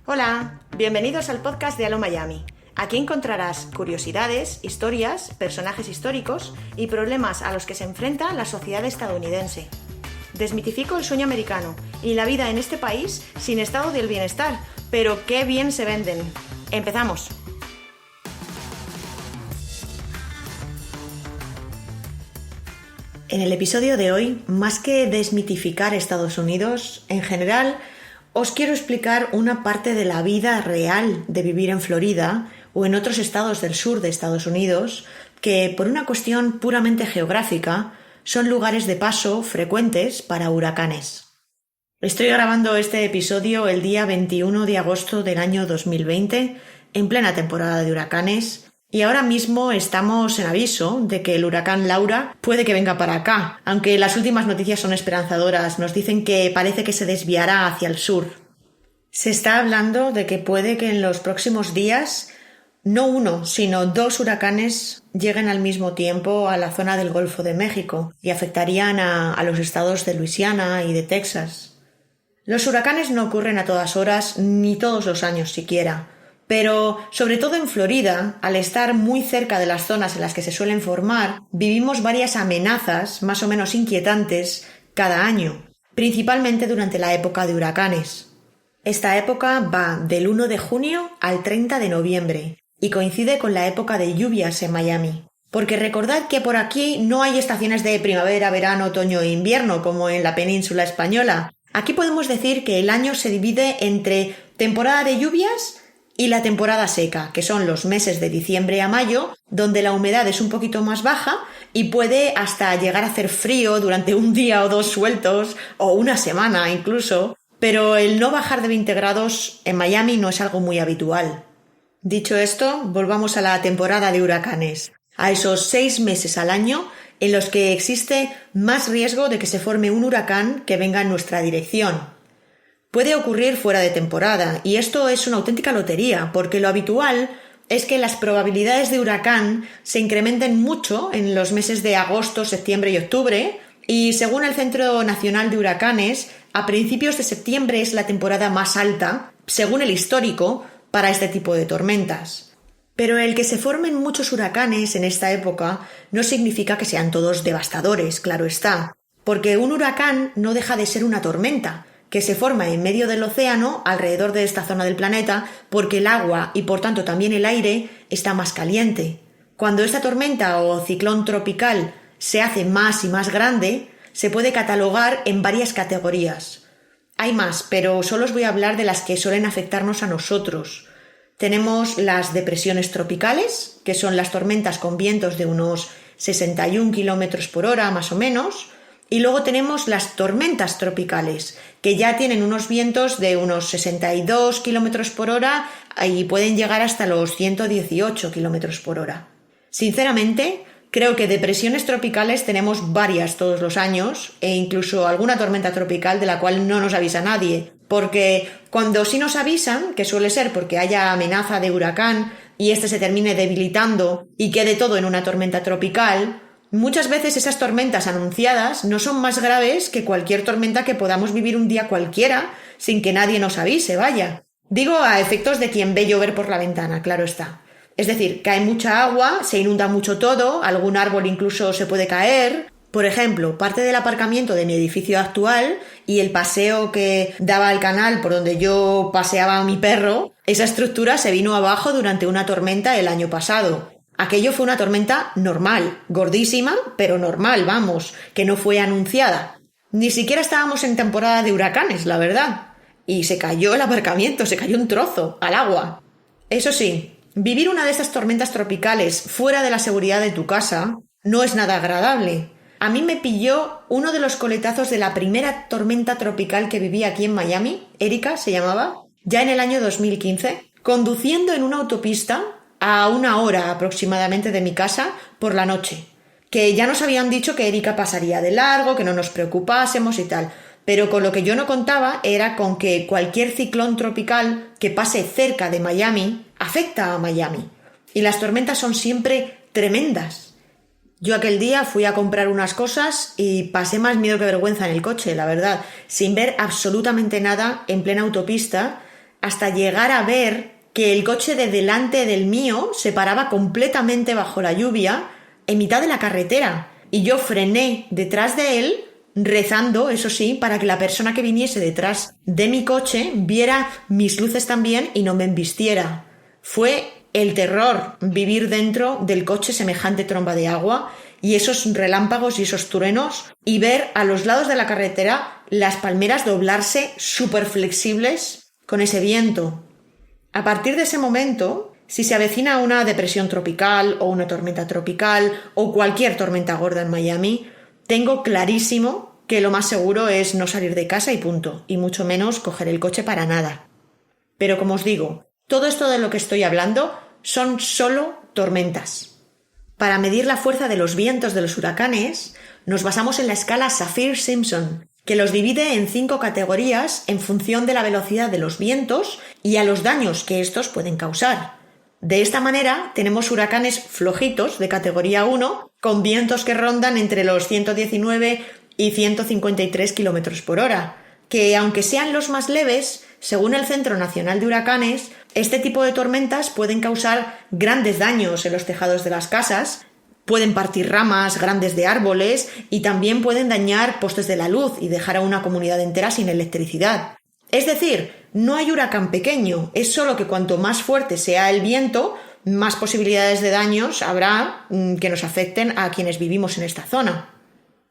Hola, bienvenidos al podcast de Halo Miami. Aquí encontrarás curiosidades, historias, personajes históricos y problemas a los que se enfrenta la sociedad estadounidense. Desmitifico el sueño americano y la vida en este país sin estado del bienestar, pero qué bien se venden. ¡Empezamos! En el episodio de hoy, más que desmitificar Estados Unidos, en general, os quiero explicar una parte de la vida real de vivir en Florida o en otros estados del sur de Estados Unidos que, por una cuestión puramente geográfica, son lugares de paso frecuentes para huracanes. Estoy grabando este episodio el día 21 de agosto del año 2020, en plena temporada de huracanes, y ahora mismo estamos en aviso de que el huracán Laura puede que venga para acá, aunque las últimas noticias son esperanzadoras. Nos dicen que parece que se desviará hacia el sur. Se está hablando de que puede que en los próximos días no uno, sino dos huracanes lleguen al mismo tiempo a la zona del Golfo de México y afectarían a los estados de Luisiana y de Texas. Los huracanes no ocurren a todas horas ni todos los años siquiera. Pero, sobre todo en Florida, al estar muy cerca de las zonas en las que se suelen formar, vivimos varias amenazas más o menos inquietantes cada año, principalmente durante la época de huracanes. Esta época va del 1 de junio al 30 de noviembre y coincide con la época de lluvias en Miami. Porque recordad que por aquí no hay estaciones de primavera, verano, otoño e invierno como en la península española. Aquí podemos decir que el año se divide entre temporada de lluvias y la temporada seca, que son los meses de diciembre a mayo, donde la humedad es un poquito más baja y puede hasta llegar a hacer frío durante un día o dos sueltos, o una semana incluso, pero el no bajar de 20 grados en Miami no es algo muy habitual. Dicho esto, volvamos a la temporada de huracanes, a esos 6 meses al año en los que existe más riesgo de que se forme un huracán que venga en nuestra dirección. Puede ocurrir fuera de temporada, y esto es una auténtica lotería, porque lo habitual es que las probabilidades de huracán se incrementen mucho en los meses de agosto, septiembre y octubre, y según el Centro Nacional de Huracanes, a principios de septiembre es la temporada más alta, según el histórico, para este tipo de tormentas. Pero el que se formen muchos huracanes en esta época no significa que sean todos devastadores, claro está, porque un huracán no deja de ser una tormenta, que se forma en medio del océano alrededor de esta zona del planeta porque el agua y por tanto también el aire está más caliente. Cuando esta tormenta o ciclón tropical se hace más y más grande, se puede catalogar en varias categorías. Hay más, pero solo os voy a hablar de las que suelen afectarnos a nosotros. Tenemos las depresiones tropicales, que son las tormentas con vientos de unos 61 km por hora más o menos. Y luego tenemos las tormentas tropicales, que ya tienen unos vientos de unos 62 km por hora y pueden llegar hasta los 118 km por hora. Sinceramente, creo que depresiones tropicales tenemos varias todos los años e incluso alguna tormenta tropical de la cual no nos avisa nadie, porque cuando sí nos avisan, que suele ser porque haya amenaza de huracán y este se termine debilitando y quede todo en una tormenta tropical, muchas veces esas tormentas anunciadas no son más graves que cualquier tormenta que podamos vivir un día cualquiera sin que nadie nos avise, vaya. Digo a efectos de quien ve llover por la ventana, claro está. Es decir, cae mucha agua, se inunda mucho todo, algún árbol incluso se puede caer. Por ejemplo, parte del aparcamiento de mi edificio actual y el paseo que daba al canal por donde yo paseaba a mi perro, esa estructura se vino abajo durante una tormenta el año pasado. Aquello fue una tormenta normal, gordísima, pero normal, vamos, que no fue anunciada. Ni siquiera estábamos en temporada de huracanes, la verdad. Y se cayó el aparcamiento, se cayó un trozo, al agua. Eso sí, vivir una de estas tormentas tropicales fuera de la seguridad de tu casa no es nada agradable. A mí me pilló uno de los coletazos de la primera tormenta tropical que viví aquí en Miami, Erika se llamaba, ya en el año 2015, conduciendo en una autopista a 1 hora aproximadamente de mi casa por la noche, que ya nos habían dicho que Erika pasaría de largo, que no nos preocupásemos y tal, pero con lo que yo no contaba era con que cualquier ciclón tropical que pase cerca de Miami afecta a Miami, y las tormentas son siempre tremendas. Yo aquel día fui a comprar unas cosas y pasé más miedo que vergüenza en el coche, la verdad, sin ver absolutamente nada en plena autopista, hasta llegar a ver que el coche de delante del mío se paraba completamente bajo la lluvia en mitad de la carretera y yo frené detrás de él rezando, eso sí, para que la persona que viniese detrás de mi coche viera mis luces también y no me embistiera. Fue el terror vivir dentro del coche semejante tromba de agua y esos relámpagos y esos truenos y ver a los lados de la carretera las palmeras doblarse súper flexibles con ese viento. A partir de ese momento, si se avecina una depresión tropical o una tormenta tropical o cualquier tormenta gorda en Miami, tengo clarísimo que lo más seguro es no salir de casa y punto, y mucho menos coger el coche para nada. Pero como os digo, todo esto de lo que estoy hablando son solo tormentas. Para medir la fuerza de los vientos de los huracanes, nos basamos en la escala Saffir-Simpson, que los divide en 5 categorías en función de la velocidad de los vientos y a los daños que estos pueden causar. De esta manera, tenemos huracanes flojitos de categoría 1 con vientos que rondan entre los 119 y 153 km por hora, que aunque sean los más leves, según el Centro Nacional de Huracanes, este tipo de tormentas pueden causar grandes daños en los tejados de las casas, pueden partir ramas grandes de árboles y también pueden dañar postes de la luz y dejar a una comunidad entera sin electricidad. Es decir, no hay huracán pequeño, es solo que cuanto más fuerte sea el viento, más posibilidades de daños habrá que nos afecten a quienes vivimos en esta zona.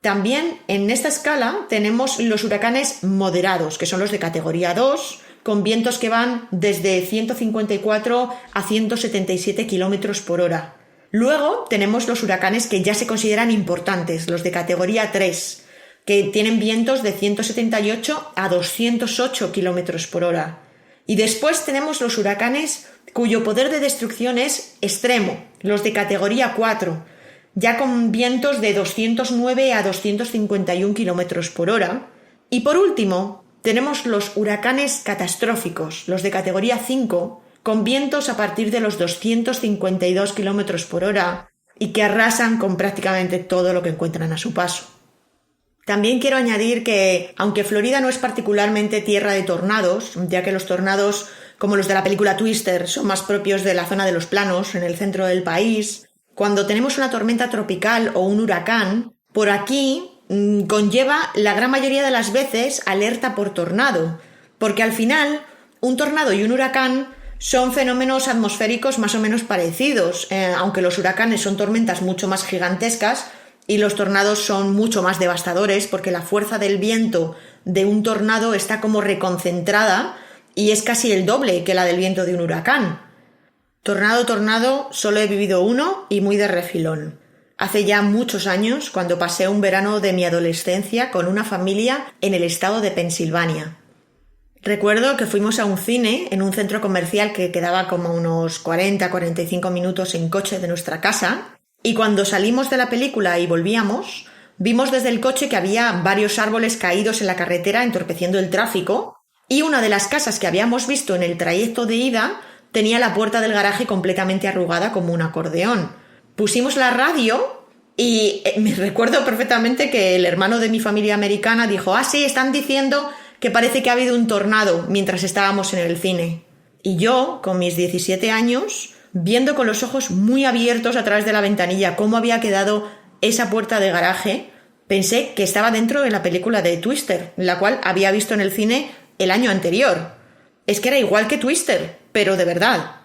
También en esta escala tenemos los huracanes moderados, que son los de categoría 2, con vientos que van desde 154 a 177 km por hora. Luego tenemos los huracanes que ya se consideran importantes, los de categoría 3, que tienen vientos de 178 a 208 km por hora. Y después tenemos los huracanes cuyo poder de destrucción es extremo, los de categoría 4, ya con vientos de 209 a 251 km por hora. Y por último, tenemos los huracanes catastróficos, los de categoría 5, con vientos a partir de los 252 km por hora y que arrasan con prácticamente todo lo que encuentran a su paso. También quiero añadir que, aunque Florida no es particularmente tierra de tornados, ya que los tornados, como los de la película Twister, son más propios de la zona de los planos, en el centro del país, cuando tenemos una tormenta tropical o un huracán, por aquí conlleva la gran mayoría de las veces alerta por tornado, porque al final un tornado y un huracán son fenómenos atmosféricos más o menos parecidos, aunque los huracanes son tormentas mucho más gigantescas y los tornados son mucho más devastadores porque la fuerza del viento de un tornado está como reconcentrada y es casi el doble que la del viento de un huracán. Tornado, solo he vivido uno y muy de refilón. Hace ya muchos años, cuando pasé un verano de mi adolescencia con una familia en el estado de Pensilvania. Recuerdo que fuimos a un cine en un centro comercial que quedaba como unos 40-45 minutos en coche de nuestra casa, y cuando salimos de la película y volvíamos, vimos desde el coche que había varios árboles caídos en la carretera entorpeciendo el tráfico, y una de las casas que habíamos visto en el trayecto de ida tenía la puerta del garaje completamente arrugada como un acordeón. Pusimos la radio y me recuerdo perfectamente que el hermano de mi familia americana dijo: sí, están diciendo que parece que ha habido un tornado mientras estábamos en el cine. Y yo, con mis 17 años, viendo con los ojos muy abiertos a través de la ventanilla cómo había quedado esa puerta de garaje, pensé que estaba dentro de la película de Twister, la cual había visto en el cine el año anterior. Es que era igual que Twister, pero de verdad.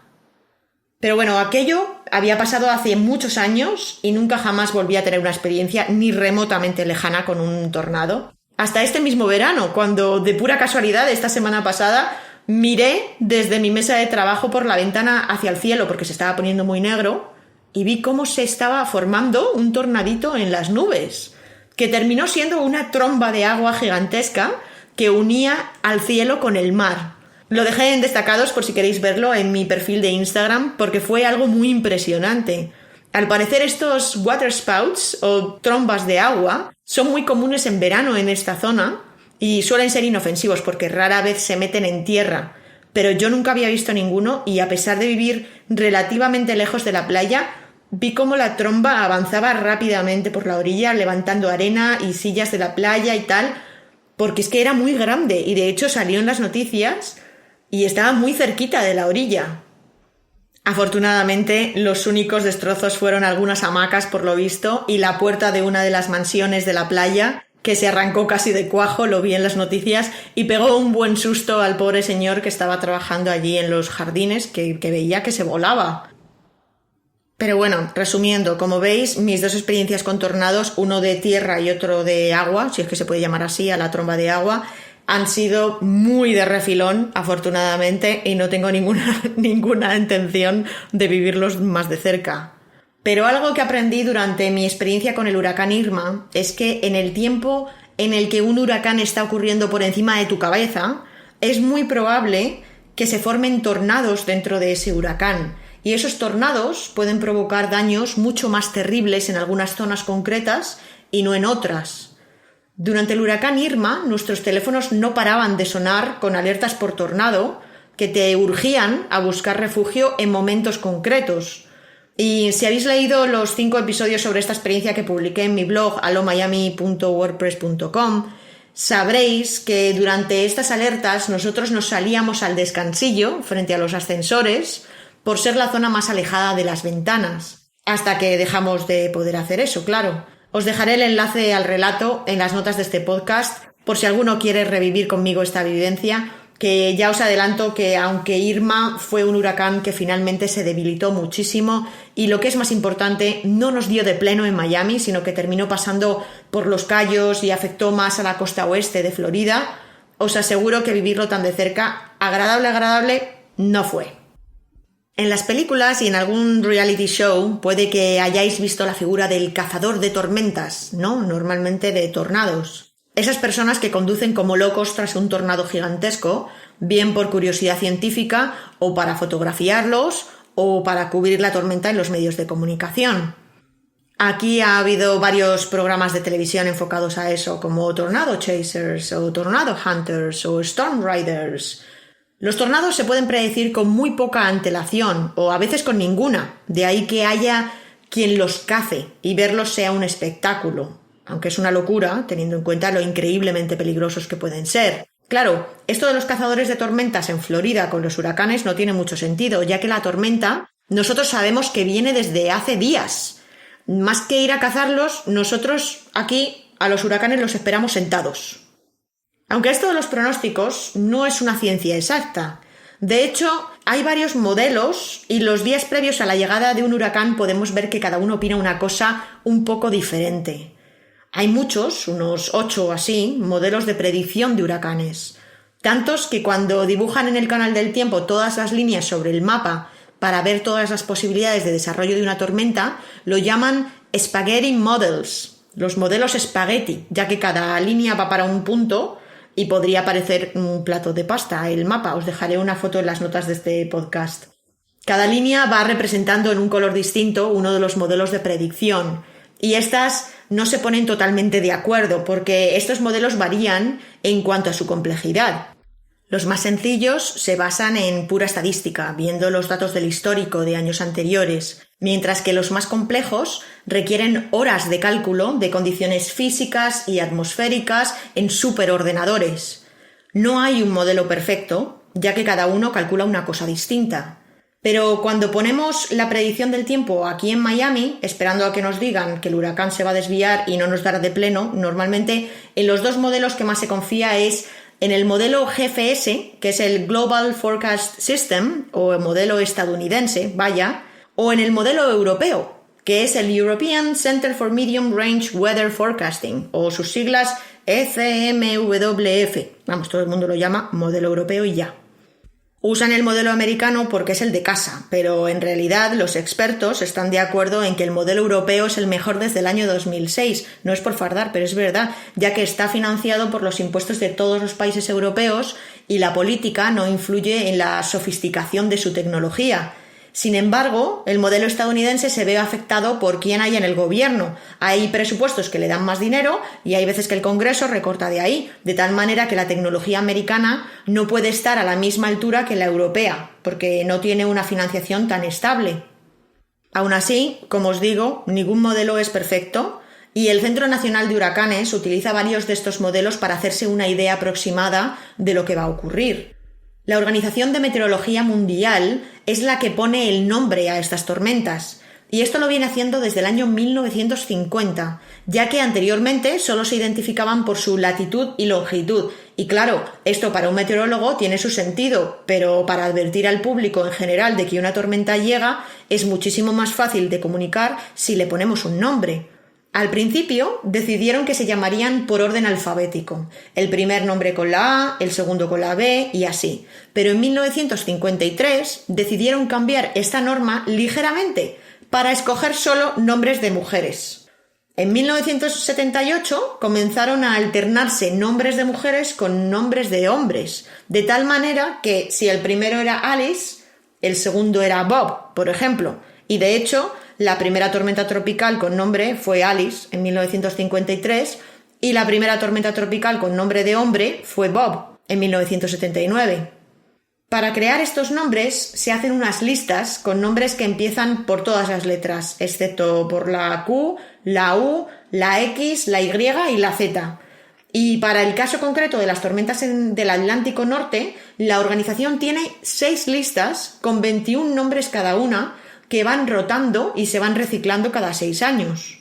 Pero bueno, aquello había pasado hace muchos años y nunca jamás volví a tener una experiencia ni remotamente lejana con un tornado. Hasta este mismo verano, cuando de pura casualidad esta semana pasada miré desde mi mesa de trabajo por la ventana hacia el cielo porque se estaba poniendo muy negro y vi cómo se estaba formando un tornadito en las nubes, que terminó siendo una tromba de agua gigantesca que unía al cielo con el mar. Lo dejé en destacados por si queréis verlo en mi perfil de Instagram porque fue algo muy impresionante. Al parecer estos waterspouts o trombas de agua son muy comunes en verano en esta zona y suelen ser inofensivos porque rara vez se meten en tierra, pero yo nunca había visto ninguno y a pesar de vivir relativamente lejos de la playa, vi cómo la tromba avanzaba rápidamente por la orilla levantando arena y sillas de la playa y tal, porque es que era muy grande y de hecho salió en las noticias y estaba muy cerquita de la orilla. Afortunadamente, los únicos destrozos fueron algunas hamacas, por lo visto, y la puerta de una de las mansiones de la playa, que se arrancó casi de cuajo, lo vi en las noticias, y pegó un buen susto al pobre señor que estaba trabajando allí en los jardines, que veía que se volaba. Pero bueno, resumiendo, como veis, mis dos experiencias con tornados, uno de tierra y otro de agua, si es que se puede llamar así, a la tromba de agua, han sido muy de refilón, afortunadamente, y no tengo ninguna intención de vivirlos más de cerca. Pero algo que aprendí durante mi experiencia con el huracán Irma es que en el tiempo en el que un huracán está ocurriendo por encima de tu cabeza, es muy probable que se formen tornados dentro de ese huracán. Y esos tornados pueden provocar daños mucho más terribles en algunas zonas concretas y no en otras. Durante el huracán Irma, nuestros teléfonos no paraban de sonar con alertas por tornado que te urgían a buscar refugio en momentos concretos. Y si habéis leído los 5 episodios sobre esta experiencia que publiqué en mi blog allomiami.wordpress.com, sabréis que durante estas alertas nosotros nos salíamos al descansillo frente a los ascensores por ser la zona más alejada de las ventanas, hasta que dejamos de poder hacer eso, claro. Os dejaré el enlace al relato en las notas de este podcast por si alguno quiere revivir conmigo esta vivencia, que ya os adelanto que aunque Irma fue un huracán que finalmente se debilitó muchísimo y lo que es más importante, no nos dio de pleno en Miami, sino que terminó pasando por Los Cayos y afectó más a la costa oeste de Florida, os aseguro que vivirlo tan de cerca, agradable, no fue. En las películas y en algún reality show puede que hayáis visto la figura del cazador de tormentas, ¿no? Normalmente de tornados. Esas personas que conducen como locos tras un tornado gigantesco, bien por curiosidad científica o para fotografiarlos o para cubrir la tormenta en los medios de comunicación. Aquí ha habido varios programas de televisión enfocados a eso, como Tornado Chasers o Tornado Hunters o Storm Riders. Los tornados se pueden predecir con muy poca antelación o a veces con ninguna, de ahí que haya quien los cace y verlos sea un espectáculo, aunque es una locura teniendo en cuenta lo increíblemente peligrosos que pueden ser. Claro, esto de los cazadores de tormentas en Florida con los huracanes no tiene mucho sentido, ya que la tormenta nosotros sabemos que viene desde hace días. Más que ir a cazarlos, nosotros aquí a los huracanes los esperamos sentados. Aunque esto de los pronósticos no es una ciencia exacta. De hecho, hay varios modelos y los días previos a la llegada de un huracán podemos ver que cada uno opina una cosa un poco diferente. Hay muchos, unos 8 o así, modelos de predicción de huracanes. Tantos que cuando dibujan en el canal del tiempo todas las líneas sobre el mapa para ver todas las posibilidades de desarrollo de una tormenta, lo llaman Spaghetti Models, los modelos espagueti, ya que cada línea va para un punto y podría parecer un plato de pasta el mapa. Os dejaré una foto en las notas de este podcast. Cada línea va representando en un color distinto uno de los modelos de predicción y estas no se ponen totalmente de acuerdo porque estos modelos varían en cuanto a su complejidad. Los más sencillos se basan en pura estadística, viendo los datos del histórico de años anteriores, mientras que los más complejos requieren horas de cálculo de condiciones físicas y atmosféricas en superordenadores. No hay un modelo perfecto, ya que cada uno calcula una cosa distinta. Pero cuando ponemos la predicción del tiempo aquí en Miami, esperando a que nos digan que el huracán se va a desviar y no nos dará de pleno, normalmente en los dos modelos que más se confía es en el modelo GFS, que es el Global Forecast System, o el modelo estadounidense, o en el modelo europeo, que es el European Center for Medium Range Weather Forecasting, o sus siglas ECMWF. Vamos, todo el mundo lo llama modelo europeo y ya. Usan el modelo americano porque es el de casa, pero en realidad los expertos están de acuerdo en que el modelo europeo es el mejor desde el año 2006. No es por fardar, pero es verdad, ya que está financiado por los impuestos de todos los países europeos y la política no influye en la sofisticación de su tecnología. Sin embargo, el modelo estadounidense se ve afectado por quién hay en el gobierno. Hay presupuestos que le dan más dinero y hay veces que el Congreso recorta de ahí, de tal manera que la tecnología americana no puede estar a la misma altura que la europea, porque no tiene una financiación tan estable. Aún así, como os digo, ningún modelo es perfecto y el Centro Nacional de Huracanes utiliza varios de estos modelos para hacerse una idea aproximada de lo que va a ocurrir. La Organización de Meteorología Mundial es la que pone el nombre a estas tormentas, y esto lo viene haciendo desde el año 1950, ya que anteriormente solo se identificaban por su latitud y longitud. Y claro, esto para un meteorólogo tiene su sentido, pero para advertir al público en general de que una tormenta llega es muchísimo más fácil de comunicar si le ponemos un nombre. Al principio decidieron que se llamarían por orden alfabético, el primer nombre con la A, el segundo con la B y así. Pero en 1953 decidieron cambiar esta norma ligeramente para escoger solo nombres de mujeres. En 1978 comenzaron a alternarse nombres de mujeres con nombres de hombres, de tal manera que si el primero era Alice, el segundo era Bob, por ejemplo. Y de hecho, la primera tormenta tropical con nombre fue Alice en 1953 y la primera tormenta tropical con nombre de hombre fue Bob en 1979. Para crear estos nombres se hacen unas listas con nombres que empiezan por todas las letras, excepto por la Q, la U, la X, la Y y la Z. Y para el caso concreto de las tormentas del Atlántico Norte, la organización tiene 6 listas con 21 nombres cada una que van rotando y se van reciclando cada 6 años.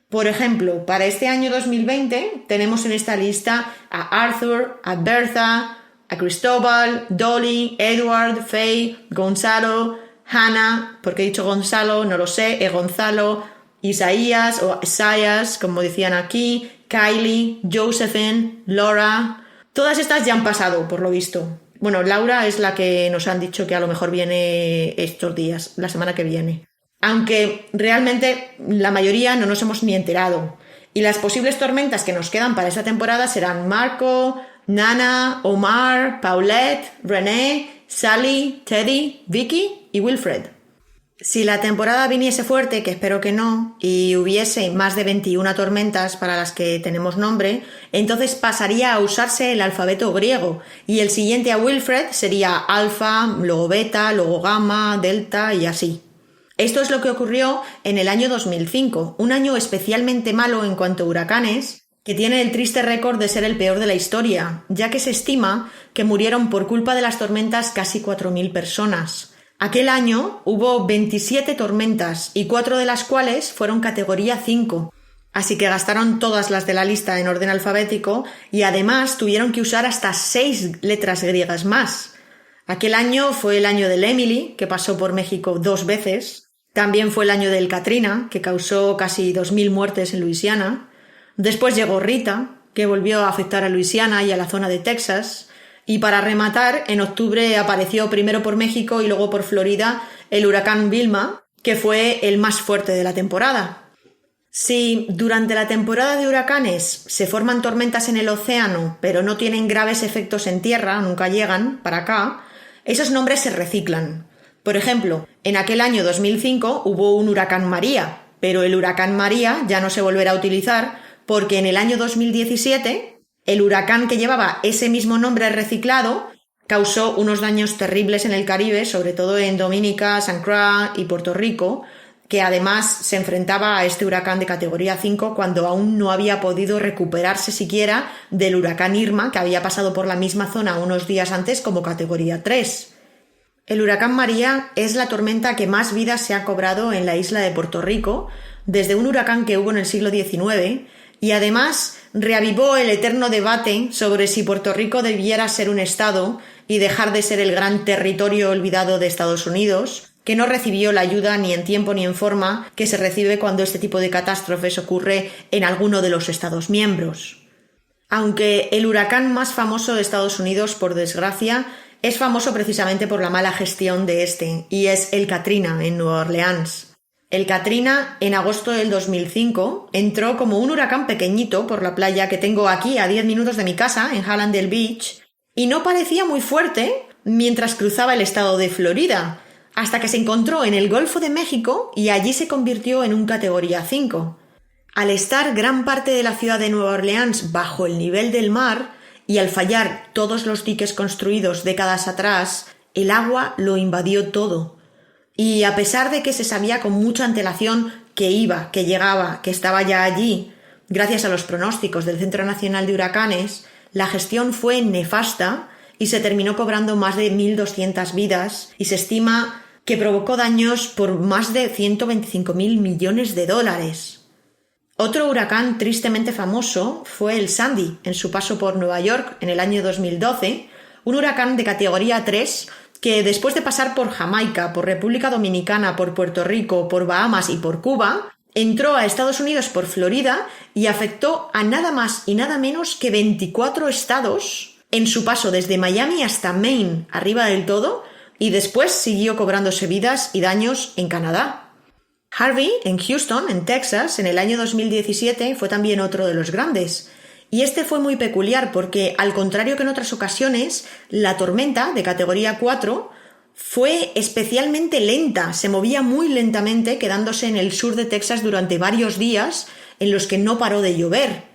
Por ejemplo, para este año 2020 tenemos en esta lista a Arthur, a Bertha, a Cristóbal, Dolly, Edward, Faye, Gonzalo, Hannah, porque he dicho Gonzalo, no lo sé, Gonzalo, Isaías o Isaias, como decían aquí, Kylie, Josephine, Laura. Todas estas ya han pasado, por lo visto. Bueno, Laura es la que nos han dicho que a lo mejor viene estos días, la semana que viene. Aunque realmente la mayoría no nos hemos ni enterado. Y las posibles tormentas que nos quedan para esta temporada serán Marco, Nana, Omar, Paulette, René, Sally, Teddy, Vicky y Wilfred. Si la temporada viniese fuerte, que espero que no, y hubiese más de 21 tormentas para las que tenemos nombre, entonces pasaría a usarse el alfabeto griego y el siguiente a Wilfred sería alfa, luego beta, luego gamma, delta y así. Esto es lo que ocurrió en el año 2005, un año especialmente malo en cuanto a huracanes, que tiene el triste récord de ser el peor de la historia, ya que se estima que murieron por culpa de las tormentas casi 4.000 personas. Aquel año hubo 27 tormentas y 4 de las cuales fueron categoría 5, así que gastaron todas las de la lista en orden alfabético y además tuvieron que usar hasta 6 letras griegas más. Aquel año fue el año del Emily, que pasó por México 2 veces, también fue el año del Katrina, que causó casi 2.000 muertes en Luisiana, después llegó Rita, que volvió a afectar a Luisiana y a la zona de Texas. Y para rematar, en octubre apareció primero por México y luego por Florida el huracán Vilma, que fue el más fuerte de la temporada. Si durante la temporada de huracanes se forman tormentas en el océano, pero no tienen graves efectos en tierra, nunca llegan para acá, esos nombres se reciclan. Por ejemplo, en aquel año 2005 hubo un huracán María, pero el huracán María ya no se volverá a utilizar porque en el año 2017 el huracán que llevaba ese mismo nombre reciclado causó unos daños terribles en el Caribe, sobre todo en Dominica, San Croix y Puerto Rico, que además se enfrentaba a este huracán de categoría 5 cuando aún no había podido recuperarse siquiera del huracán Irma, que había pasado por la misma zona unos días antes como categoría 3. El huracán María es la tormenta que más vidas se ha cobrado en la isla de Puerto Rico desde un huracán que hubo en el siglo XIX y además reavivó el eterno debate sobre si Puerto Rico debiera ser un estado y dejar de ser el gran territorio olvidado de Estados Unidos, que no recibió la ayuda ni en tiempo ni en forma que se recibe cuando este tipo de catástrofes ocurre en alguno de los estados miembros. Aunque el huracán más famoso de Estados Unidos, por desgracia, es famoso precisamente por la mala gestión de este, y es el Katrina en Nueva Orleans. El Katrina, en agosto del 2005, entró como un huracán pequeñito por la playa que tengo aquí a 10 minutos de mi casa, en Hallandale Beach, y no parecía muy fuerte mientras cruzaba el estado de Florida, hasta que se encontró en el Golfo de México y allí se convirtió en un categoría 5. Al estar gran parte de la ciudad de Nueva Orleans bajo el nivel del mar y al fallar todos los diques construidos décadas atrás, el agua lo invadió todo. Y a pesar de que se sabía con mucha antelación que iba, que llegaba, que estaba ya allí, gracias a los pronósticos del Centro Nacional de Huracanes, la gestión fue nefasta y se terminó cobrando más de 1.200 vidas y se estima que provocó daños por más de 125.000 millones de dólares. Otro huracán tristemente famoso fue el Sandy en su paso por Nueva York en el año 2012, un huracán de categoría 3 que después de pasar por Jamaica, por República Dominicana, por Puerto Rico, por Bahamas y por Cuba, entró a Estados Unidos por Florida y afectó a nada más y nada menos que 24 estados en su paso desde Miami hasta Maine, arriba del todo, y después siguió cobrándose vidas y daños en Canadá. Harvey, en Houston, en Texas, en el año 2017, fue también otro de los grandes. Y este fue muy peculiar porque, al contrario que en otras ocasiones, la tormenta, de categoría 4, fue especialmente lenta, se movía muy lentamente, quedándose en el sur de Texas durante varios días en los que no paró de llover.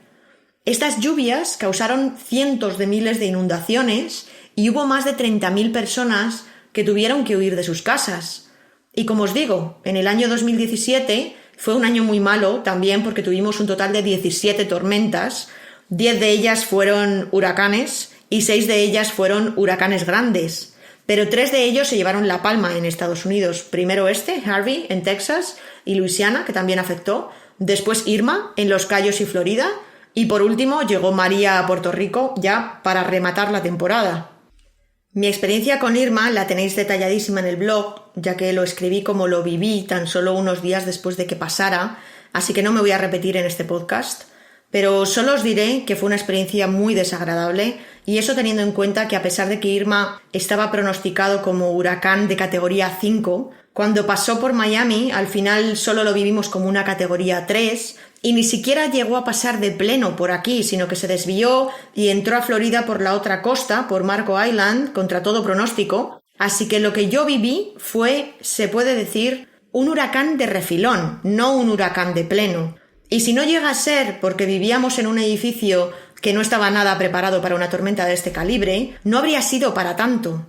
Estas lluvias causaron cientos de miles de inundaciones y hubo más de 30.000 personas que tuvieron que huir de sus casas. Y como os digo, en el año 2017 fue un año muy malo también porque tuvimos un total de 17 tormentas, 10 de ellas fueron huracanes y 6 de ellas fueron huracanes grandes. Pero 3 de ellos se llevaron la palma en Estados Unidos. Primero Harvey, en Texas y Luisiana, que también afectó. Después Irma, en Los Cayos y Florida. Y por último llegó María a Puerto Rico, ya para rematar la temporada. Mi experiencia con Irma la tenéis detalladísima en el blog, ya que lo escribí como lo viví tan solo unos días después de que pasara, así que no me voy a repetir en este podcast. Pero solo os diré que fue una experiencia muy desagradable, y eso teniendo en cuenta que a pesar de que Irma estaba pronosticado como huracán de categoría 5, cuando pasó por Miami al final solo lo vivimos como una categoría 3 y ni siquiera llegó a pasar de pleno por aquí, sino que se desvió y entró a Florida por la otra costa, por Marco Island, contra todo pronóstico. Así que lo que yo viví fue, se puede decir, un huracán de refilón, no un huracán de pleno. Y si no llega a ser porque vivíamos en un edificio que no estaba nada preparado para una tormenta de este calibre, no habría sido para tanto.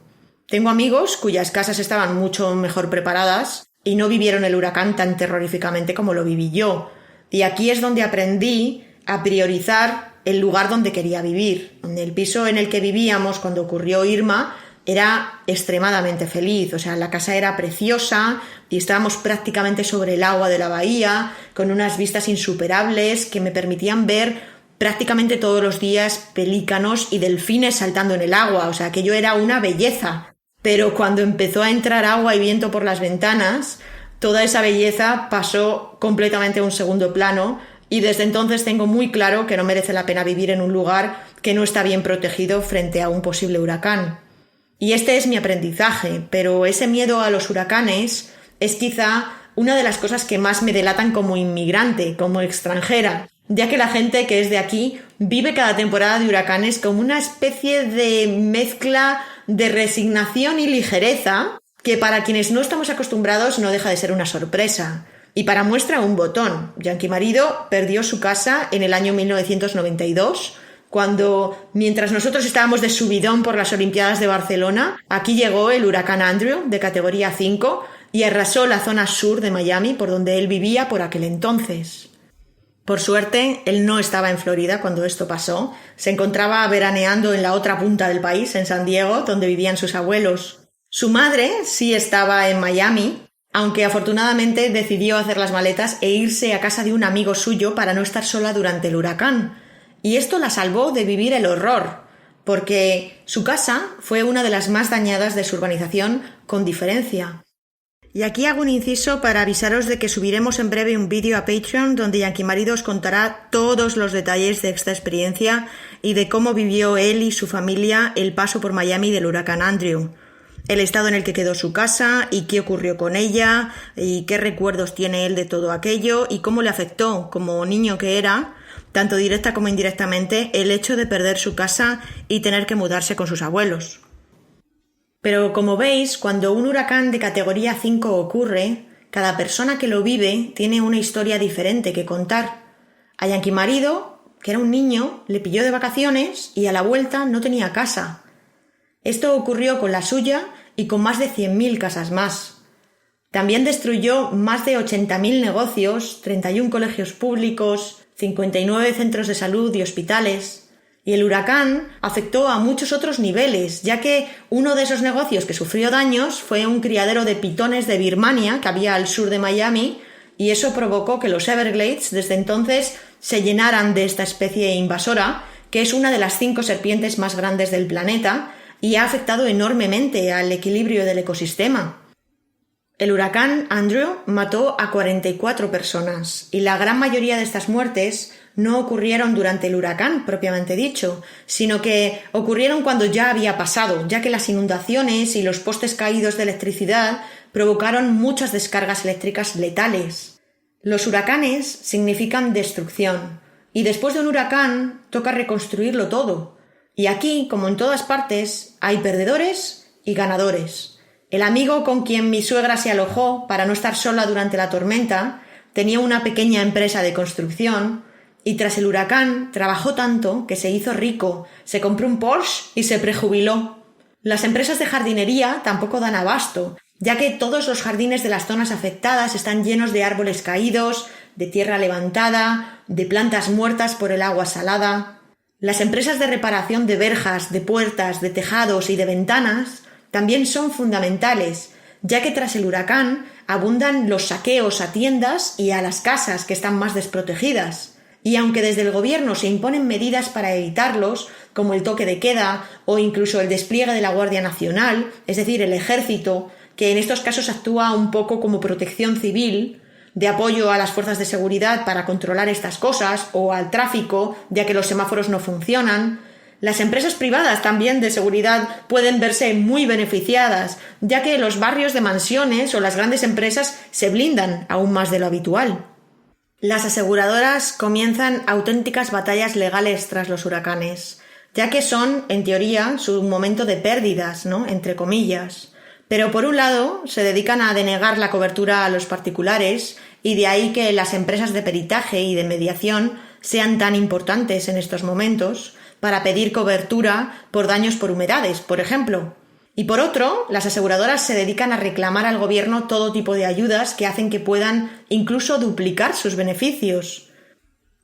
Tengo amigos cuyas casas estaban mucho mejor preparadas y no vivieron el huracán tan terroríficamente como lo viví yo. Y aquí es donde aprendí a priorizar el lugar donde quería vivir. En el piso en el que vivíamos cuando ocurrió Irma era extremadamente feliz, o sea, la casa era preciosa y estábamos prácticamente sobre el agua de la bahía, con unas vistas insuperables que me permitían ver prácticamente todos los días pelícanos y delfines saltando en el agua, o sea, aquello era una belleza. Pero cuando empezó a entrar agua y viento por las ventanas, toda esa belleza pasó completamente a un segundo plano y desde entonces tengo muy claro que no merece la pena vivir en un lugar que no está bien protegido frente a un posible huracán. Y este es mi aprendizaje, pero ese miedo a los huracanes es quizá una de las cosas que más me delatan como inmigrante, como extranjera, ya que la gente que es de aquí vive cada temporada de huracanes como una especie de mezcla de resignación y ligereza que para quienes no estamos acostumbrados no deja de ser una sorpresa. Y para muestra un botón, Yankee Marido perdió su casa en el año 1992, cuando, mientras nosotros estábamos de subidón por las Olimpiadas de Barcelona, aquí llegó el huracán Andrew, de categoría 5, y arrasó la zona sur de Miami, por donde él vivía por aquel entonces. Por suerte, él no estaba en Florida cuando esto pasó, se encontraba veraneando en la otra punta del país, en San Diego, donde vivían sus abuelos. Su madre sí estaba en Miami, aunque afortunadamente decidió hacer las maletas e irse a casa de un amigo suyo para no estar sola durante el huracán. Y esto la salvó de vivir el horror, porque su casa fue una de las más dañadas de su urbanización con diferencia. Y aquí hago un inciso para avisaros de que subiremos en breve un vídeo a Patreon donde Yankee Marido os contará todos los detalles de esta experiencia y de cómo vivió él y su familia el paso por Miami del huracán Andrew, el estado en el que quedó su casa y qué ocurrió con ella y qué recuerdos tiene él de todo aquello y cómo le afectó, como niño que era, tanto directa como indirectamente, el hecho de perder su casa y tener que mudarse con sus abuelos. Pero como veis, cuando un huracán de categoría 5 ocurre, cada persona que lo vive tiene una historia diferente que contar. A Yankee Marido, que era un niño, le pilló de vacaciones y a la vuelta no tenía casa. Esto ocurrió con la suya y con más de 100.000 casas más. También destruyó más de 80.000 negocios, 31 colegios públicos, 59 centros de salud y hospitales. Y el huracán afectó a muchos otros niveles, ya que uno de esos negocios que sufrió daños fue un criadero de pitones de Birmania que había al sur de Miami, y eso provocó que los Everglades desde entonces se llenaran de esta especie invasora, que es una de las 5 serpientes más grandes del planeta y ha afectado enormemente al equilibrio del ecosistema. El huracán Andrew mató a 44 personas y la gran mayoría de estas muertes no ocurrieron durante el huracán propiamente dicho, sino que ocurrieron cuando ya había pasado, ya que las inundaciones y los postes caídos de electricidad provocaron muchas descargas eléctricas letales. Los huracanes significan destrucción, y después de un huracán toca reconstruirlo todo. Y aquí, como en todas partes, hay perdedores y ganadores. El amigo con quien mi suegra se alojó para no estar sola durante la tormenta tenía una pequeña empresa de construcción y tras el huracán trabajó tanto que se hizo rico, se compró un Porsche y se prejubiló. Las empresas de jardinería tampoco dan abasto, ya que todos los jardines de las zonas afectadas están llenos de árboles caídos, de tierra levantada, de plantas muertas por el agua salada. Las empresas de reparación de verjas, de puertas, de tejados y de ventanas también son fundamentales, ya que tras el huracán abundan los saqueos a tiendas y a las casas que están más desprotegidas. Y aunque desde el gobierno se imponen medidas para evitarlos, como el toque de queda o incluso el despliegue de la Guardia Nacional, es decir, el ejército, que en estos casos actúa un poco como protección civil, de apoyo a las fuerzas de seguridad para controlar estas cosas o al tráfico, ya que los semáforos no funcionan, las empresas privadas también de seguridad pueden verse muy beneficiadas, ya que los barrios de mansiones o las grandes empresas se blindan aún más de lo habitual. Las aseguradoras comienzan auténticas batallas legales tras los huracanes, ya que son, en teoría, su momento de pérdidas, ¿no?, entre comillas. Pero por un lado, se dedican a denegar la cobertura a los particulares y de ahí que las empresas de peritaje y de mediación sean tan importantes en estos momentos para pedir cobertura por daños por humedades, por ejemplo. Y por otro, las aseguradoras se dedican a reclamar al gobierno todo tipo de ayudas que hacen que puedan incluso duplicar sus beneficios.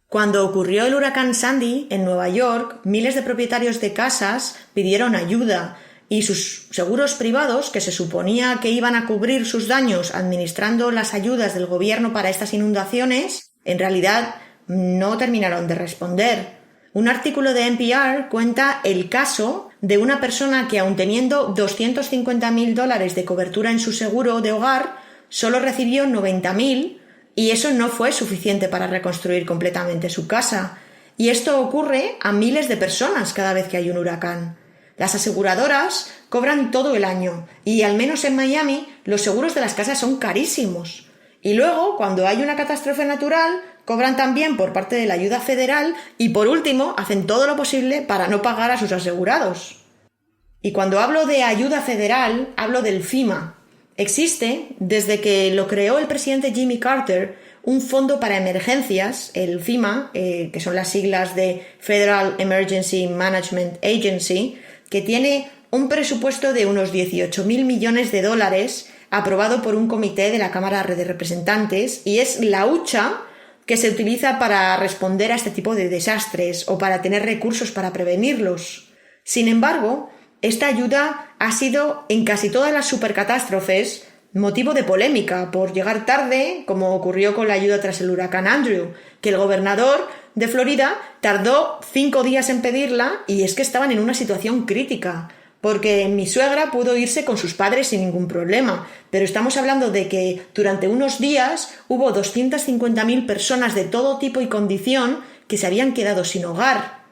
Cuando ocurrió el huracán Sandy en Nueva York, miles de propietarios de casas pidieron ayuda y sus seguros privados, que se suponía que iban a cubrir sus daños administrando las ayudas del gobierno para estas inundaciones, en realidad no terminaron de responder. Un artículo de NPR cuenta el caso de una persona que, aun teniendo $250,000 de cobertura en su seguro de hogar, solo recibió 90,000 y eso no fue suficiente para reconstruir completamente su casa. Y esto ocurre a miles de personas cada vez que hay un huracán. Las aseguradoras cobran todo el año y, al menos en Miami, los seguros de las casas son carísimos. Y luego, cuando hay una catástrofe natural, cobran también por parte de la ayuda federal y, por último, hacen todo lo posible para no pagar a sus asegurados. Y cuando hablo de ayuda federal, hablo del FEMA. Existe, desde que lo creó el presidente Jimmy Carter, un fondo para emergencias, el FEMA, que son las siglas de Federal Emergency Management Agency, que tiene un presupuesto de unos $18,000 millones aprobado por un comité de la Cámara de Representantes y es la hucha que se utiliza para responder a este tipo de desastres o para tener recursos para prevenirlos. Sin embargo, esta ayuda ha sido, en casi todas las supercatástrofes, motivo de polémica por llegar tarde, como ocurrió con la ayuda tras el huracán Andrew, que el gobernador de Florida tardó 5 días en pedirla y es que estaban en una situación crítica, porque mi suegra pudo irse con sus padres sin ningún problema, pero estamos hablando de que durante unos días hubo 250,000 personas de todo tipo y condición que se habían quedado sin hogar.